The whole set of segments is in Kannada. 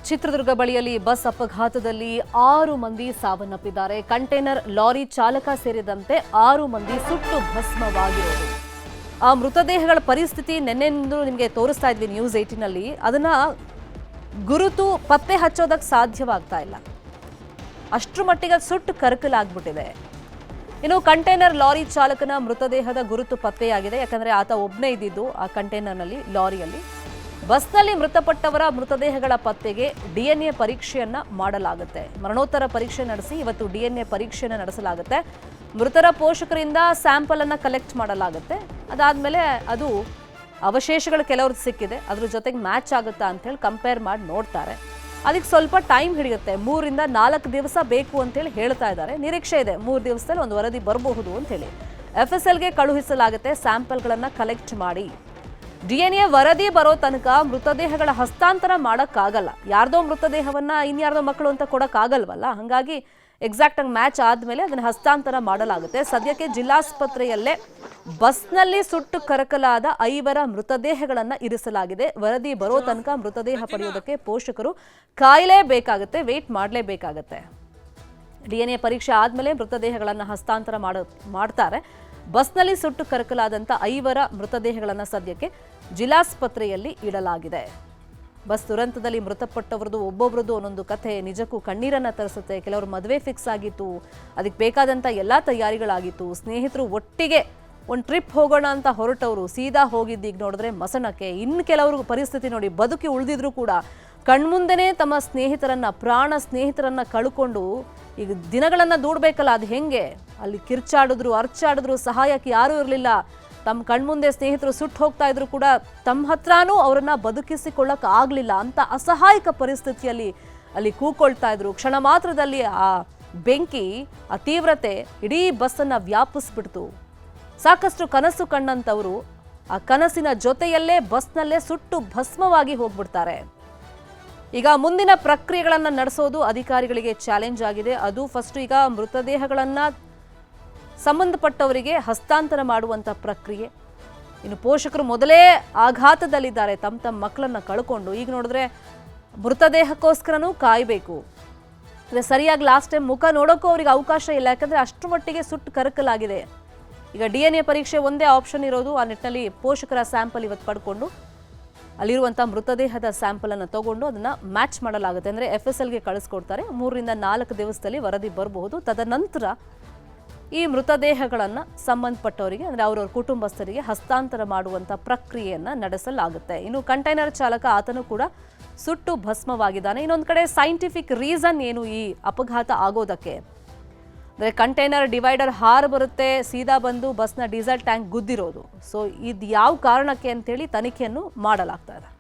ಚಿತ್ರದುರ್ಗ ಬಳಿಯಲ್ಲಿ ಬಸ್ ಅಪಘಾತದಲ್ಲಿ 6 ಮಂದಿ ಸಾವನ್ನಪ್ಪಿದ್ದಾರೆ. ಕಂಟೈನರ್ ಲಾರಿ ಚಾಲಕ ಸೇರಿದಂತೆ 6 ಮಂದಿ ಸುಟ್ಟು ಭಸ್ಮವಾಗಿರೋದು. ಆ ಮೃತದೇಹಗಳ ಪರಿಸ್ಥಿತಿ ನಿನ್ನೆಂದು ನಿಮಗೆ ತೋರಿಸ್ತಾ ಇದ್ವಿ ನ್ಯೂಸ್ 18 ನಲ್ಲಿ. ಅದನ್ನ ಗುರುತು ಪತ್ತೆ ಹಚ್ಚೋದಕ್ಕೆ ಸಾಧ್ಯವಾಗ್ತಾ ಇಲ್ಲ, ಅಷ್ಟರ ಮಟ್ಟಿಗೆ ಸುಟ್ಟು ಕರಕಲಾಗ್ಬಿಟ್ಟಿದೆ. ಇನ್ನು ಕಂಟೈನರ್ ಲಾರಿ ಚಾಲಕನ ಮೃತದೇಹದ ಗುರುತು ಪತ್ತೆಯಾಗಿದೆ. ಯಾಕಂದ್ರೆ ಆತ ಒಬ್ಬನೇ ಇದ್ದಿದ್ದು ಆ ಕಂಟೈನರ್ನಲ್ಲಿ, ಲಾರಿಯಲ್ಲಿ. ಬಸ್ನಲ್ಲಿ ಮೃತಪಟ್ಟವರ ಮೃತದೇಹಗಳ ಪತ್ತೆಗೆ ಡಿಎನ್ಎ ಪರೀಕ್ಷೆಯನ್ನ ಮಾಡಲಾಗುತ್ತೆ. ಮರಣೋತ್ತರ ಪರೀಕ್ಷೆ ನಡೆಸಿ ಇವತ್ತು ಡಿಎನ್ಎ ಪರೀಕ್ಷೆಯನ್ನು ನಡೆಸಲಾಗುತ್ತೆ. ಮೃತರ ಪೋಷಕರಿಂದ ಸ್ಯಾಂಪಲ್ ಅನ್ನ ಕಲೆಕ್ಟ್ ಮಾಡಲಾಗುತ್ತೆ. ಅದಾದ್ಮೇಲೆ ಅದು ಅವಶೇಷಗಳು ಕೆಲವ್ರದ್ದು ಸಿಕ್ಕಿದೆ, ಅದ್ರ ಜೊತೆಗೆ ಮ್ಯಾಚ್ ಆಗುತ್ತಾ ಅಂತ ಹೇಳಿ ಕಂಪೇರ್ ಮಾಡಿ ನೋಡ್ತಾರೆ. ಅದಕ್ಕೆ ಸ್ವಲ್ಪ ಟೈಮ್ ಹಿಡಿಯುತ್ತೆ, 3 ರಿಂದ 4 ದಿವಸ ಬೇಕು ಅಂತೇಳಿ ಹೇಳ್ತಾ ಇದ್ದಾರೆ. ನಿರೀಕ್ಷೆ ಇದೆ 3 ದಿವಸದಲ್ಲಿ ಒಂದು ವರದಿ ಬರಬಹುದು ಅಂತ ಹೇಳಿ. FSLಗೆ ಕಳುಹಿಸಲಾಗುತ್ತೆ ಸ್ಯಾಂಪಲ್ಗಳನ್ನ ಕಲೆಕ್ಟ್ ಮಾಡಿ. DNA ವರದಿ ಬರೋ ತನಕ ಮೃತದೇಹಗಳ ಹಸ್ತಾಂತರ ಮಾಡೋಕ್ಕಾಗಲ್ಲ. ಯಾರ್ದೋ ಮೃತದೇಹವನ್ನ ಇನ್ಯಾರ್ದೋ ಮಕ್ಕಳು ಅಂತ ಕೊಡೋಕ್ಕಾಗಲ್ವಲ್ಲ, ಹಾಗಾಗಿ ಎಕ್ಸಾಕ್ಟ್ ಆಗಿ ಮ್ಯಾಚ್ ಆದ್ಮೇಲೆ ಅದನ್ನ ಹಸ್ತಾಂತರ ಮಾಡಲಾಗುತ್ತೆ. ಸದ್ಯಕ್ಕೆ ಜಿಲ್ಲಾಸ್ಪತ್ರೆಯಲ್ಲೇ ಬಸ್ನಲ್ಲಿ ಸುಟ್ಟು ಕರಕಲಾದ 5 ಮೃತದೇಹಗಳನ್ನ ಇರಿಸಲಾಗಿದೆ. ವರದಿ ಬರೋ ತನಕ ಮೃತದೇಹ ಪಡೆಯೋದಕ್ಕೆ ಪೋಷಕರು ಕಾಯಲೇಬೇಕಾಗುತ್ತೆ, ವೇಟ್ ಮಾಡಲೇಬೇಕಾಗತ್ತೆ. DNA ಪರೀಕ್ಷೆ ಆದ್ಮೇಲೆ ಮೃತದೇಹಗಳನ್ನ ಹಸ್ತಾಂತರ ಮಾಡ್ತಾರೆ. ಬಸ್ನಲ್ಲಿ ಸುಟ್ಟು ಕರಕಲಾದಂಥ 5 ಮೃತದೇಹಗಳನ್ನು ಸದ್ಯಕ್ಕೆ ಜಿಲ್ಲಾಸ್ಪತ್ರೆಯಲ್ಲಿ ಇಡಲಾಗಿದೆ. ಬಸ್ ದುರಂತದಲ್ಲಿ ಮೃತಪಟ್ಟವರದು ಒಬ್ಬೊಬ್ರದ್ದು ಒಂದೊಂದು ಕಥೆ ನಿಜಕ್ಕೂ ಕಣ್ಣೀರನ್ನ ತರಿಸುತ್ತೆ. ಕೆಲವರು ಮದುವೆ ಫಿಕ್ಸ್ ಆಗಿತ್ತು, ಅದಕ್ಕೆ ಬೇಕಾದಂಥ ಎಲ್ಲ ತಯಾರಿಗಳಾಗಿತ್ತು. ಸ್ನೇಹಿತರು ಒಟ್ಟಿಗೆ ಒಂದು ಟ್ರಿಪ್ ಹೋಗೋಣ ಅಂತ ಹೊರಟವರು ಸೀದಾ ಹೋಗಿದ್ದು ಈಗ ನೋಡಿದ್ರೆ ಮಸಣಕ್ಕೆ. ಇನ್ನು ಕೆಲವರು ಪರಿಸ್ಥಿತಿ ನೋಡಿ, ಬದುಕಿ ಉಳಿದಿದ್ರು ಕೂಡ ಕಣ್ಮುಂದೆನೇ ತಮ್ಮ ಸ್ನೇಹಿತರನ್ನ, ಪ್ರಾಣ ಸ್ನೇಹಿತರನ್ನ ಕಳ್ಕೊಂಡು ಈಗ ದಿನಗಳನ್ನ ದೂಡಬೇಕಲ್ಲ, ಅದು ಹೆಂಗೆ? ಅಲ್ಲಿ ಕಿರ್ಚಾಡಿದ್ರು, ಅರ್ಚಾಡಿದ್ರು, ಸಹಾಯಕ್ಕೆ ಯಾರೂ ಇರಲಿಲ್ಲ. ತಮ್ಮ ಕಣ್ಮುಂದೆ ಸ್ನೇಹಿತರು ಸುಟ್ಟು ಹೋಗ್ತಾ ಇದ್ರು ಕೂಡ ತಮ್ಮ ಹತ್ರನೂ ಅವರನ್ನ ಬದುಕಿಸಿಕೊಳ್ಳಕ್ ಆಗ್ಲಿಲ್ಲ ಅಂತ ಅಸಹಾಯಕ ಪರಿಸ್ಥಿತಿಯಲ್ಲಿ ಅಲ್ಲಿ ಕೂಕೊಳ್ತಾ ಇದ್ರು. ಕ್ಷಣ ಮಾತ್ರದಲ್ಲಿ ಆ ಬೆಂಕಿ, ಆ ತೀವ್ರತೆ ಇಡೀ ಬಸ್ಸನ್ನ ವ್ಯಾಪಿಸ್ಬಿಡ್ತು. ಸಾಕಷ್ಟು ಕನಸು ಕಂಡಂತವರು ಆ ಕನಸಿನ ಜೊತೆಯಲ್ಲೇ ಬಸ್ನಲ್ಲೇ ಸುಟ್ಟು ಭಸ್ಮವಾಗಿ ಹೋಗ್ಬಿಡ್ತಾರೆ. ಈಗ ಮುಂದಿನ ಪ್ರಕ್ರಿಯೆಗಳನ್ನ ನಡೆಸೋದು ಅಧಿಕಾರಿಗಳಿಗೆ ಚಾಲೆಂಜ್ ಆಗಿದೆ. ಅದು ಫಸ್ಟ್ ಈಗ ಮೃತದೇಹಗಳನ್ನ ಸಂಬಂಧಪಟ್ಟವರಿಗೆ ಹಸ್ತಾಂತರ ಮಾಡುವಂತ ಪ್ರಕ್ರಿಯೆ. ಇನ್ನು ಪೋಷಕರು ಮೊದಲೇ ಆಘಾತದಲ್ಲಿದ್ದಾರೆ, ತಮ್ಮ ಮಕ್ಕಳನ್ನ ಕಳ್ಕೊಂಡು. ಈಗ ನೋಡಿದ್ರೆ ಮೃತದೇಹಕ್ಕೋಸ್ಕರನೂ ಕಾಯಬೇಕು. ಸರಿಯಾಗಿ ಲಾಸ್ಟ್ ಟೈಮ್ ಮುಖ ನೋಡೋಕ್ಕೂ ಅವ್ರಿಗೆ ಅವಕಾಶ ಇಲ್ಲ, ಯಾಕಂದ್ರೆ ಅಷ್ಟು ಮಟ್ಟಿಗೆ ಸುಟ್ಟು ಕರಕಲಾಗಿದೆ. ಈಗ DNA ಪರೀಕ್ಷೆ ಒಂದೇ ಆಪ್ಷನ್ ಇರೋದು. ಆ ನಿಟ್ಟಿನಲ್ಲಿ ಪೋಷಕರ ಸ್ಯಾಂಪಲ್ ಇವತ್ತು ಪಡ್ಕೊಂಡು ಅಲ್ಲಿರುವಂಥ ಮೃತದೇಹದ ಸ್ಯಾಂಪಲ್ ಅನ್ನು ತಗೊಂಡು ಅದನ್ನ ಮ್ಯಾಚ್ ಮಾಡಲಾಗುತ್ತೆ. ಅಂದರೆ FSLಗೆ ಕಳಿಸ್ಕೊಡ್ತಾರೆ. 3 ರಿಂದ 4 ದಿವಸದಲ್ಲಿ ವರದಿ ಬರಬಹುದು. ತದನಂತರ ಈ ಮೃತದೇಹಗಳನ್ನು ಸಂಬಂಧಪಟ್ಟವರಿಗೆ, ಅಂದರೆ ಅವರವ್ರ ಕುಟುಂಬಸ್ಥರಿಗೆ ಹಸ್ತಾಂತರ ಮಾಡುವಂಥ ಪ್ರಕ್ರಿಯೆಯನ್ನು ನಡೆಸಲಾಗುತ್ತೆ. ಇನ್ನು ಕಂಟೈನರ್ ಚಾಲಕ, ಆತನು ಕೂಡ ಸುಟ್ಟು ಭಸ್ಮವಾಗಿದ್ದಾನೆ. ಇನ್ನೊಂದು ಕಡೆ ಸೈಂಟಿಫಿಕ್ ರೀಸನ್ ಏನು ಈ ಅಪಘಾತ ಆಗೋದಕ್ಕೆ? ಅಂದರೆ ಕಂಟೈನರ್ ಡಿವೈಡರ್ ಹಾರು ಬರುತ್ತೆ, ಸೀದಾ ಬಂದು ಬಸ್ನ ಡೀಸೆಲ್ ಟ್ಯಾಂಕ್ ಗುದ್ದಿರೋದು. ಸೊ ಇದು ಯಾವ ಕಾರಣಕ್ಕೆ ಅಂತೇಳಿ ತನಿಖೆಯನ್ನು ಮಾಡಲಾಗ್ತಾ ಇದೆ.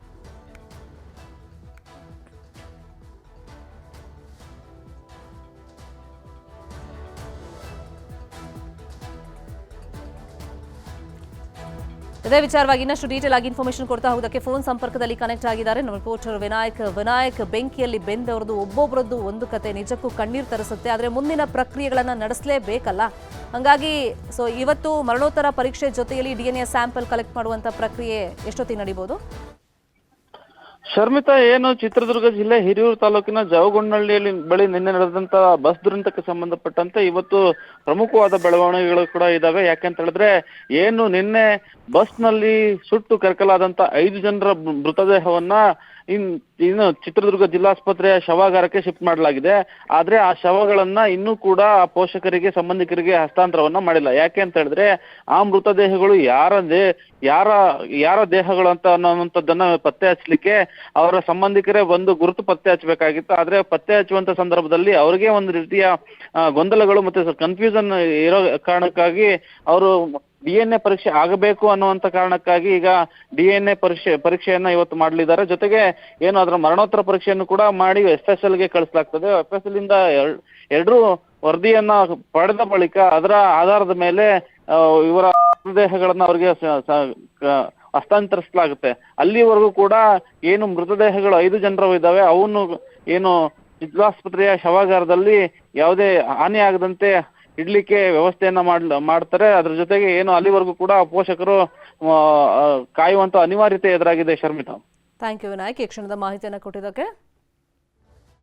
ಇದೇ ವಿಚಾರವಾಗಿ ಇನ್ನಷ್ಟು ಡೀಟೇಲ್ ಆಗಿ ಇನ್ಫಾರ್ಮೇಶನ್ ಕೊಡ್ತಾ ಹೋಗೋದಕ್ಕೆ ಫೋನ್ ಸಂಪರ್ಕದಲ್ಲಿ ಕನೆಕ್ಟ್ ಆಗಿದ್ದಾರೆ ನಮ್ಮ ರಿಪೋರ್ಟರ್ ವಿನಾಯಕ್. ಬೆಂಕಿಯಲ್ಲಿ ಬೆಂದವರದು ಒಬ್ಬೊಬ್ಬರದ್ದು ಒಂದು ಕತೆ ನಿಜಕ್ಕೂ ಕಣ್ಣೀರು ತರಿಸುತ್ತೆ. ಆದರೆ ಮುಂದಿನ ಪ್ರಕ್ರಿಯೆಗಳನ್ನು ನಡೆಸಲೇಬೇಕಲ್ಲ, ಹಾಗಾಗಿ ಇವತ್ತು ಮರಣೋತ್ತರ ಪರೀಕ್ಷೆ ಜೊತೆಯಲ್ಲಿ DNA ಸ್ಯಾಂಪಲ್ ಕಲೆಕ್ಟ್ ಮಾಡುವಂತ ಪ್ರಕ್ರಿಯೆ ಎಷ್ಟೊತ್ತಿಗೆ ನಡೀಬಹುದು? ಶರ್ಮಿತಾ, ಏನು ಚಿತ್ರದುರ್ಗ ಜಿಲ್ಲೆ ಹಿರಿಯೂರು ತಾಲೂಕಿನ ಜವಗೊಂಡನಹಳ್ಳಿಯಲ್ಲಿ ಬಳಿ ನಿನ್ನೆ ನಡೆದಂತ ಬಸ್ ದುರಂತಕ್ಕೆ ಸಂಬಂಧಪಟ್ಟಂತೆ ಇವತ್ತು ಪ್ರಮುಖವಾದ ಬೆಳವಣಿಗೆಗಳು ಕೂಡ ಇದಾವೆ. ಯಾಕೆಂತ ಹೇಳಿದ್ರೆ, ಏನು ನಿನ್ನೆ ಬಸ್ನಲ್ಲಿ ಸುಟ್ಟು ಕರಕಲಾದಂತ 5 ಜನರ ಮೃತದೇಹವನ್ನ ಇನ್ನು ಚಿತ್ರದುರ್ಗ ಜಿಲ್ಲಾಸ್ಪತ್ರೆಯ ಶವಾಗಾರಕ್ಕೆ ಶಿಫ್ಟ್ ಮಾಡಲಾಗಿದೆ. ಆದ್ರೆ ಆ ಶವಗಳನ್ನ ಇನ್ನೂ ಕೂಡ ಪೋಷಕರಿಗೆ, ಸಂಬಂಧಿಕರಿಗೆ ಹಸ್ತಾಂತರವನ್ನ ಮಾಡಿಲ್ಲ. ಯಾಕೆ ಅಂತ ಹೇಳಿದ್ರೆ, ಆ ಮೃತದೇಹಗಳು ಯಾರ ದೇಹಗಳು ಅಂತ ಅನ್ನುವಂಥದ್ದನ್ನ ಪತ್ತೆ ಹಚ್ಚಲಿಕ್ಕೆ ಅವರ ಸಂಬಂಧಿಕರೇ ಒಂದು ಗುರುತು ಪತ್ತೆ ಹಚ್ಚಬೇಕಾಗಿತ್ತು. ಆದ್ರೆ ಪತ್ತೆ ಹಚ್ಚುವಂತ ಸಂದರ್ಭದಲ್ಲಿ ಅವ್ರಿಗೆ ಒಂದು ರೀತಿಯ ಗೊಂದಲಗಳು ಮತ್ತೆ ಕನ್ಫ್ಯೂಷನ್ ಇರೋ ಕಾರಣಕ್ಕಾಗಿ ಅವರು DNA ಪರೀಕ್ಷೆ ಆಗಬೇಕು ಅನ್ನುವಂತ ಕಾರಣಕ್ಕಾಗಿ ಈಗ DNA ಪರೀಕ್ಷೆಯನ್ನ ಇವತ್ತು ಮಾಡಲಿದ್ದಾರೆ. ಜೊತೆಗೆ ಏನು ಅದರ ಮರಣೋತ್ತರ ಪರೀಕ್ಷೆಯನ್ನು ಕೂಡ ಮಾಡಿ FSLಗೆ ಕಳಿಸಲಾಗ್ತದೆ. FSL ಇಂದ ಎರಡೂ ವರದಿಯನ್ನ ಪಡೆದ ಬಳಿಕ ಅದರ ಆಧಾರದ ಮೇಲೆ ಇವರ ಮೃತದೇಹಗಳನ್ನ ಅವರಿಗೆ ಹಸ್ತಾಂತರಿಸಲಾಗುತ್ತೆ. ಅಲ್ಲಿವರೆಗೂ ಕೂಡ ಏನು ಮೃತದೇಹಗಳು 5 ಜನರು ಇದ್ದಾವೆ, ಅವನ್ನು ಏನು ಜಿಲ್ಲಾಸ್ಪತ್ರೆಯ ಶವಾಗಾರದಲ್ಲಿ ಯಾವುದೇ ಹಾನಿ ಆಗದಂತೆ ಇಡ್ಲಿಕ್ಕೆ ವ್ಯವಸ್ಥೆಯನ್ನ ಮಾಡ್ತಾರೆ. ಅದ್ರ ಜೊತೆಗೆ ಏನು ಅಲ್ಲಿವರೆಗೂ ಕೂಡ ಪೋಷಕರು ಕಾಯುವಂತ ಅನಿವಾರ್ಯತೆ ಎದುರಾಗಿದೆ. ಶರ್ಮಿತಾ, ಥ್ಯಾಂಕ್ ಯು ವಿನಾಯಕ್, ಈ ಕ್ಷಣದ ಮಾಹಿತಿಯನ್ನು ಕೊಟ್ಟಿದ್ದಕ್ಕೆ.